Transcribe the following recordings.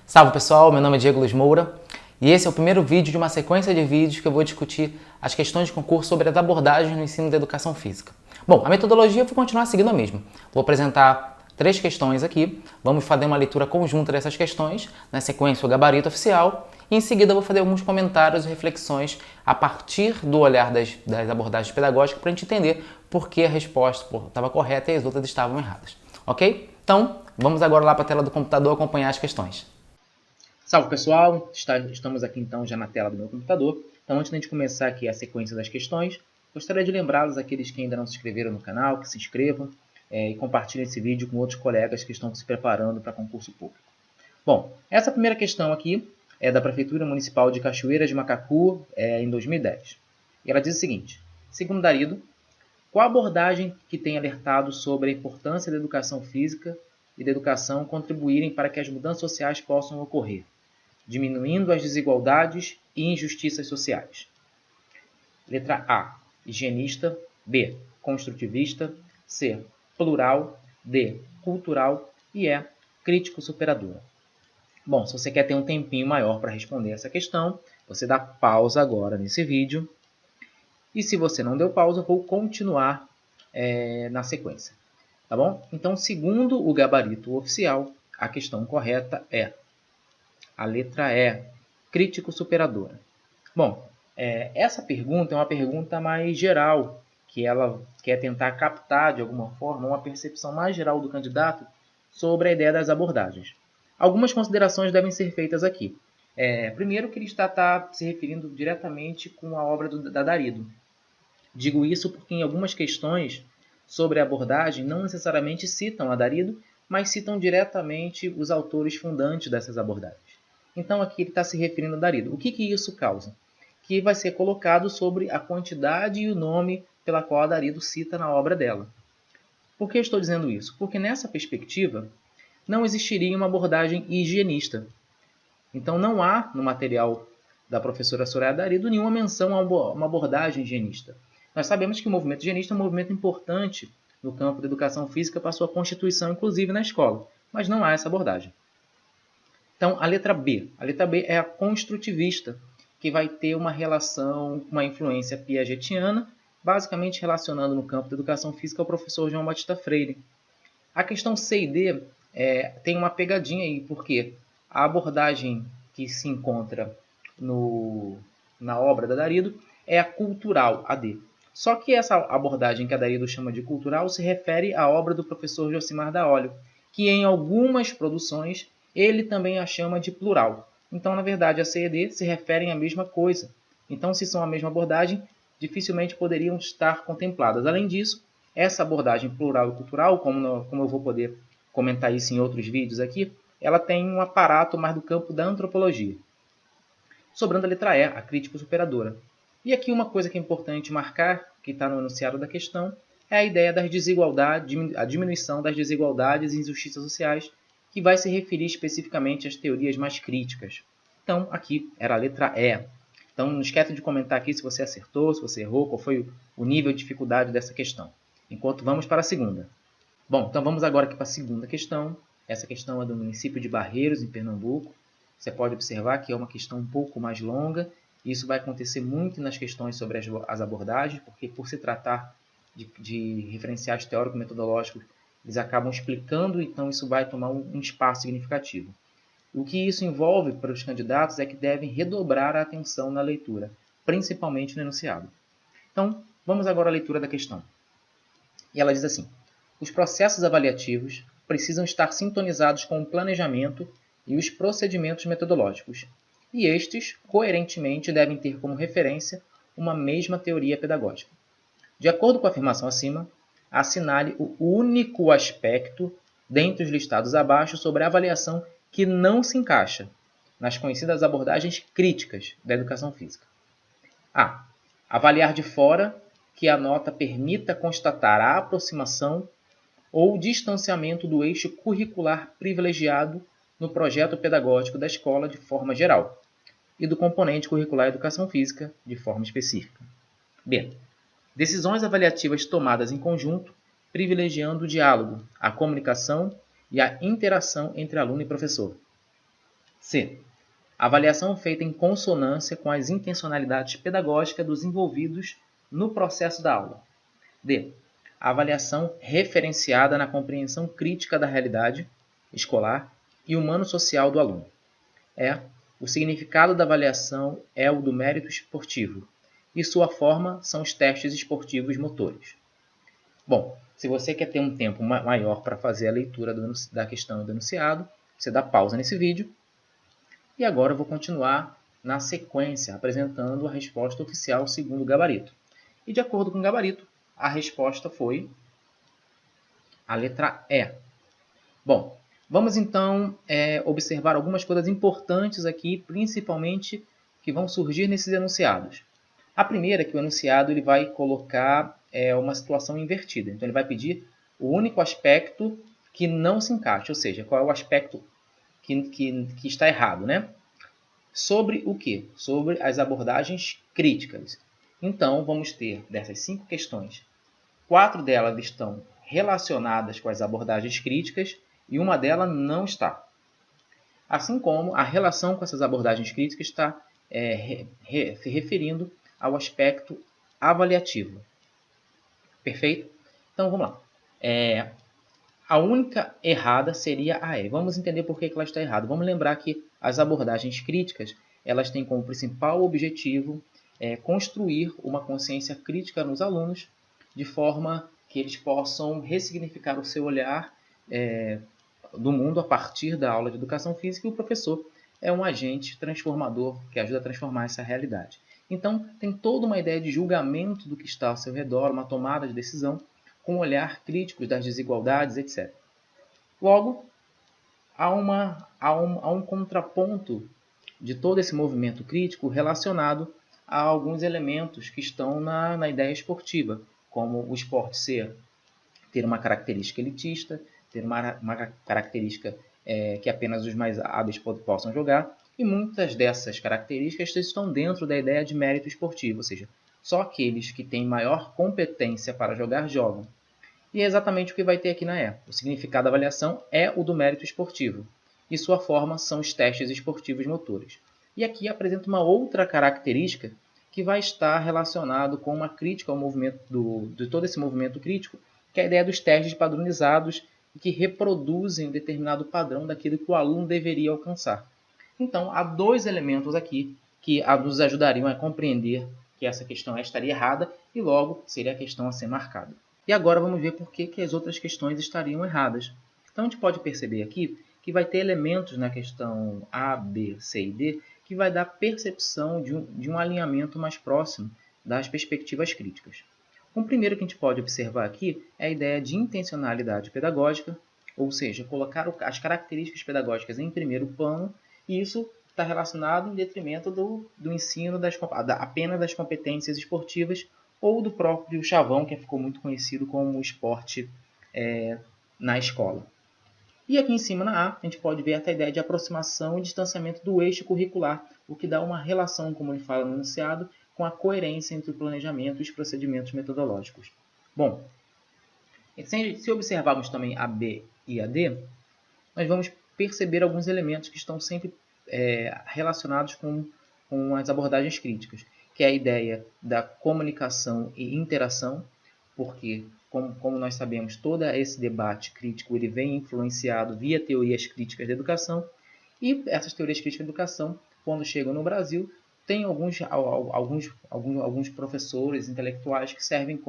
Salve pessoal, meu nome é Diego Luiz Moura e esse é o primeiro vídeo de uma sequência de vídeos que eu vou discutir as questões de concurso sobre as abordagens no ensino da educação física. Bom, a metodologia eu vou continuar seguindo a mesma. Vou apresentar 3 questões aqui, vamos fazer uma leitura conjunta dessas questões, na sequência o gabarito oficial, e em seguida eu vou fazer alguns comentários e reflexões a partir do olhar das abordagens pedagógicas para a gente entender por que a resposta estava correta e as outras estavam erradas. Ok? Então, vamos agora lá para a tela do computador acompanhar as questões. Salve pessoal, estamos aqui então já na tela do meu computador. Então antes de a gente começar aqui a sequência das questões, gostaria de lembrá-los, aqueles que ainda não se inscreveram no canal, que se inscrevam e compartilhem esse vídeo com outros colegas que estão se preparando para concurso público. Bom, essa primeira questão aqui é da Prefeitura Municipal de Cachoeira de Macacu, em 2010. E ela diz o seguinte: segundo Darido, qual a abordagem que tem alertado sobre a importância da educação física e da educação contribuírem para que as mudanças sociais possam ocorrer, diminuindo as desigualdades e injustiças sociais? Letra A, higienista. B, construtivista. C, plural. D, cultural. E E, crítico superadora. Bom, se você quer ter um tempinho maior para responder essa questão, você dá pausa agora nesse vídeo. E se você não deu pausa, eu vou continuar na sequência. Tá bom? Então, segundo o gabarito oficial, a questão correta é a letra E, crítico superadora. Bom, essa pergunta é uma pergunta mais geral, que ela quer tentar captar, de alguma forma, uma percepção mais geral do candidato sobre a ideia das abordagens. Algumas considerações devem ser feitas aqui. Primeiro, que ele está se referindo diretamente com a obra da Darido. Digo isso porque em algumas questões sobre a abordagem não necessariamente citam a Darido, mas citam diretamente os autores fundantes dessas abordagens. Então aqui ele está se referindo a Darido. O que isso causa? Que vai ser colocado sobre a quantidade e o nome pela qual a Darido cita na obra dela. Por que eu estou dizendo isso? Porque nessa perspectiva não existiria uma abordagem higienista. Então não há no material da professora Soraya Darido nenhuma menção a uma abordagem higienista. Nós sabemos que o movimento higienista é um movimento importante no campo da educação física para sua constituição, inclusive na escola, mas não há essa abordagem. Então, a letra B. A letra B é a construtivista, que vai ter uma relação, uma influência piagetiana, basicamente relacionando no campo da educação física ao professor João Batista Freire. A questão C e D tem uma pegadinha aí, porque a abordagem que se encontra na obra da Darido é a cultural, a D. Só que essa abordagem que a Darido chama de cultural se refere à obra do professor Josimar da Olho, que em algumas produções ele também a chama de plural. Então, na verdade, a C e D se referem à mesma coisa. Então, se são a mesma abordagem, dificilmente poderiam estar contempladas. Além disso, essa abordagem plural e cultural, como eu vou poder comentar isso em outros vídeos aqui, ela tem um aparato mais do campo da antropologia. Sobrando a letra E, a crítica superadora. E aqui uma coisa que é importante marcar, que está no enunciado da questão, é a ideia das desigualdades, a diminuição das desigualdades e injustiças sociais, que vai se referir especificamente às teorias mais críticas. Então, aqui era a letra E. Então, não esquece de comentar aqui se você acertou, se você errou, qual foi o nível de dificuldade dessa questão. Enquanto vamos para a segunda. Bom, então vamos agora aqui para a segunda questão. Essa questão é do município de Barreiros, em Pernambuco. Você pode observar que é uma questão um pouco mais longa. Isso vai acontecer muito nas questões sobre as abordagens, porque por se tratar de referenciais teórico-metodológicos, eles acabam explicando, então isso vai tomar um espaço significativo. O que isso envolve para os candidatos é que devem redobrar a atenção na leitura, principalmente no enunciado. Então, vamos agora à leitura da questão. E ela diz assim: os processos avaliativos precisam estar sintonizados com o planejamento e os procedimentos metodológicos, e estes, coerentemente, devem ter como referência uma mesma teoria pedagógica. De acordo com a afirmação acima, assinale o único aspecto, dentre os listados abaixo, sobre a avaliação que não se encaixa nas conhecidas abordagens críticas da educação física. A. Avaliar de fora que a nota permita constatar a aproximação ou distanciamento do eixo curricular privilegiado no projeto pedagógico da escola de forma geral e do componente curricular educação física de forma específica. B. Decisões avaliativas tomadas em conjunto, privilegiando o diálogo, a comunicação e a interação entre aluno e professor. C. Avaliação feita em consonância com as intencionalidades pedagógicas dos envolvidos no processo da aula. D. Avaliação referenciada na compreensão crítica da realidade escolar e humano-social do aluno. E. O significado da avaliação é o do mérito esportivo, e sua forma são os testes esportivos motores. Bom, se você quer ter um tempo maior para fazer a leitura da questão do enunciado, você dá pausa nesse vídeo. E agora eu vou continuar na sequência, apresentando a resposta oficial segundo o gabarito. E de acordo com o gabarito, a resposta foi a letra E. Bom, vamos então observar algumas coisas importantes aqui, principalmente que vão surgir nesses enunciados. A primeira é que o enunciado ele vai colocar uma situação invertida. Então, ele vai pedir o único aspecto que não se encaixa, ou seja, qual é o aspecto que está errado, né? Sobre o quê? Sobre as abordagens críticas. Então, vamos ter dessas 5 questões, 4 delas estão relacionadas com as abordagens críticas e uma delas não está. Assim como a relação com essas abordagens críticas está se referindo ao aspecto avaliativo. Perfeito? Então, vamos lá. A única errada seria a E. Vamos entender por que ela está errada. Vamos lembrar que as abordagens críticas elas têm como principal objetivo construir uma consciência crítica nos alunos, de forma que eles possam ressignificar o seu olhar do mundo a partir da aula de educação física, e o professor é um agente transformador que ajuda a transformar essa realidade. Então, tem toda uma ideia de julgamento do que está ao seu redor, uma tomada de decisão com um olhar crítico das desigualdades, etc. Logo, há um contraponto de todo esse movimento crítico relacionado a alguns elementos que estão na ideia esportiva, como o esporte ter uma característica elitista, ter uma característica que apenas os mais hábeis possam jogar, e muitas dessas características estão dentro da ideia de mérito esportivo, ou seja, só aqueles que têm maior competência para jogar jogam. E é exatamente o que vai ter aqui na E. O significado da avaliação é o do mérito esportivo, e sua forma são os testes esportivos motores. E aqui apresenta uma outra característica que vai estar relacionado com uma crítica ao movimento de todo esse movimento crítico, que é a ideia dos testes padronizados que reproduzem um determinado padrão daquilo que o aluno deveria alcançar. Então, há 2 elementos aqui que nos ajudariam a compreender que essa questão estaria errada e logo seria a questão a ser marcada. E agora vamos ver por que as outras questões estariam erradas. Então, a gente pode perceber aqui que vai ter elementos na questão A, B, C e D que vai dar percepção de um alinhamento mais próximo das perspectivas críticas. O primeiro que a gente pode observar aqui é a ideia de intencionalidade pedagógica, ou seja, colocar as características pedagógicas em primeiro plano, e isso está relacionado em detrimento do ensino apenas das competências esportivas ou do próprio chavão, que ficou muito conhecido como esporte na escola. E aqui em cima na A, a gente pode ver essa ideia de aproximação e distanciamento do eixo curricular, o que dá uma relação, como ele fala no enunciado, com a coerência entre o planejamento e os procedimentos metodológicos. Bom, se observarmos também a B e a D, nós vamos perceber alguns elementos que estão sempre relacionados com as abordagens críticas, que é a ideia da comunicação e interação, porque, como nós sabemos, todo esse debate crítico ele vem influenciado via teorias críticas da educação, e essas teorias críticas da educação, quando chegam no Brasil, tem alguns professores intelectuais que servem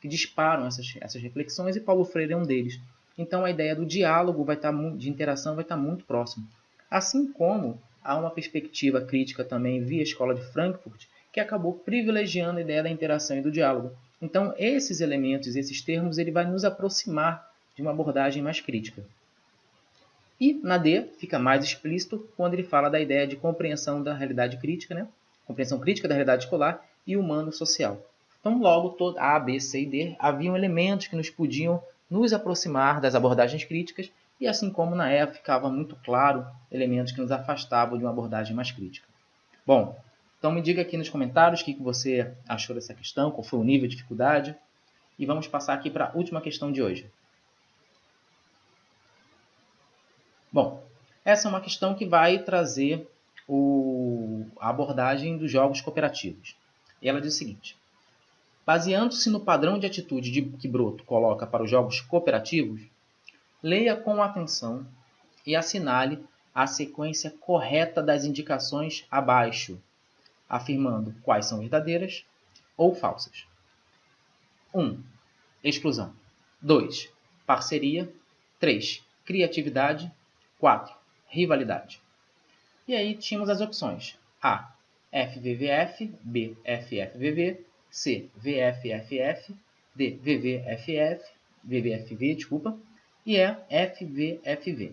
que disparam essas reflexões, e Paulo Freire é um deles. Então, a ideia do diálogo de interação vai estar muito próximo. Assim como há uma perspectiva crítica também via Escola de Frankfurt, que acabou privilegiando a ideia da interação e do diálogo. Então, esses elementos, esses termos, ele vai nos aproximar de uma abordagem mais crítica. E na D fica mais explícito quando ele fala da ideia de compreensão da realidade crítica, né? Compreensão crítica da realidade escolar e humano-social. Então, logo, A, B, C e D haviam elementos que nos podiam nos aproximar das abordagens críticas, e assim como na E ficava muito claro elementos que nos afastavam de uma abordagem mais crítica. Bom, então me diga aqui nos comentários o que você achou dessa questão, qual foi o nível de dificuldade, e vamos passar aqui para a última questão de hoje. Bom, Essa é uma questão que vai trazer a abordagem dos jogos cooperativos. E ela diz o seguinte: baseando-se no padrão de atitude que Broto coloca para os jogos cooperativos, leia com atenção e assinale a sequência correta das indicações abaixo, afirmando quais são verdadeiras ou falsas. 1. Exclusão. 2. Parceria. 3. Criatividade. 4. Rivalidade. E aí tínhamos as opções: A. FVVF, B. FFVV, C. VFFF, D. VVFV, e E. FVFV.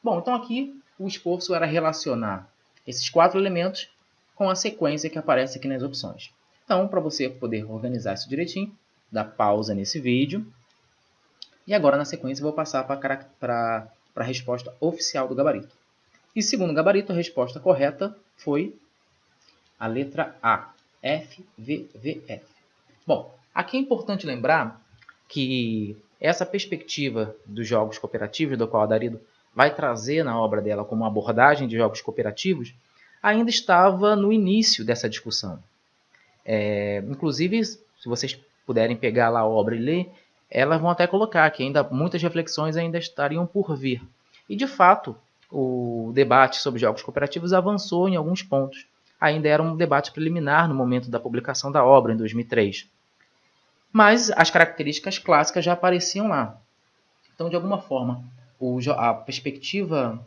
Bom, então aqui o esforço era relacionar esses 4 elementos com a sequência que aparece aqui nas opções. Então, para você poder organizar isso direitinho, dá pausa nesse vídeo. E agora, na sequência, eu vou passar para a resposta oficial do gabarito. E segundo o gabarito, a resposta correta foi a letra A, FVVF. Bom, aqui é importante lembrar que essa perspectiva dos jogos cooperativos, do qual a Darido vai trazer na obra dela como abordagem de jogos cooperativos, ainda estava no início dessa discussão. Inclusive, se vocês puderem pegar lá a obra e ler, elas vão até colocar que ainda muitas reflexões ainda estariam por vir. E, de fato, o debate sobre jogos cooperativos avançou em alguns pontos. Ainda era um debate preliminar no momento da publicação da obra, em 2003. Mas as características clássicas já apareciam lá. Então, de alguma forma, a perspectiva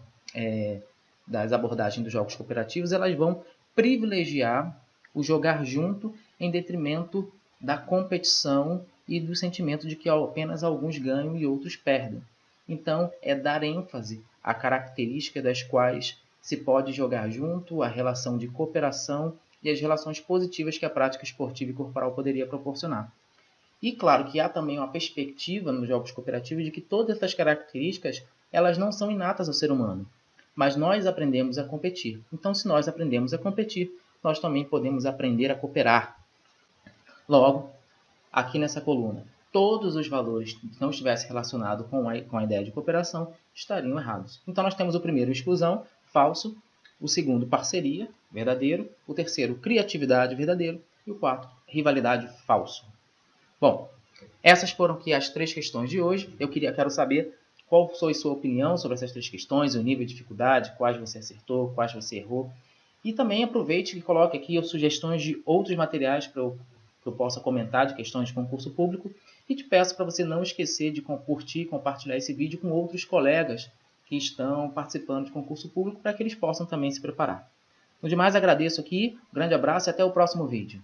das abordagens dos jogos cooperativos, elas vão privilegiar o jogar junto em detrimento da competição e do sentimento de que apenas alguns ganham e outros perdem. Então, é dar ênfase à característica das quais se pode jogar junto, a relação de cooperação e as relações positivas que a prática esportiva e corporal poderia proporcionar. E claro que há também uma perspectiva nos jogos cooperativos de que todas essas características elas não são inatas ao ser humano, mas nós aprendemos a competir. Então, se nós aprendemos a competir, nós também podemos aprender a cooperar. Logo, aqui nessa coluna, todos os valores que não estivessem relacionados com a ideia de cooperação estariam errados. Então, nós temos o primeiro, exclusão, falso. O segundo, parceria, verdadeiro. O terceiro, criatividade, verdadeiro. E o quarto, rivalidade, falso. Bom, essas foram aqui as 3 questões de hoje. Quero saber qual foi a sua opinião sobre essas 3 questões, o nível de dificuldade, quais você acertou, quais você errou. E também aproveite e coloque aqui sugestões de outros materiais para eu possa comentar de questões de concurso público. E te peço para você não esquecer de curtir e compartilhar esse vídeo com outros colegas que estão participando de concurso público para que eles possam também se preparar. No demais, agradeço aqui, um grande abraço e até o próximo vídeo.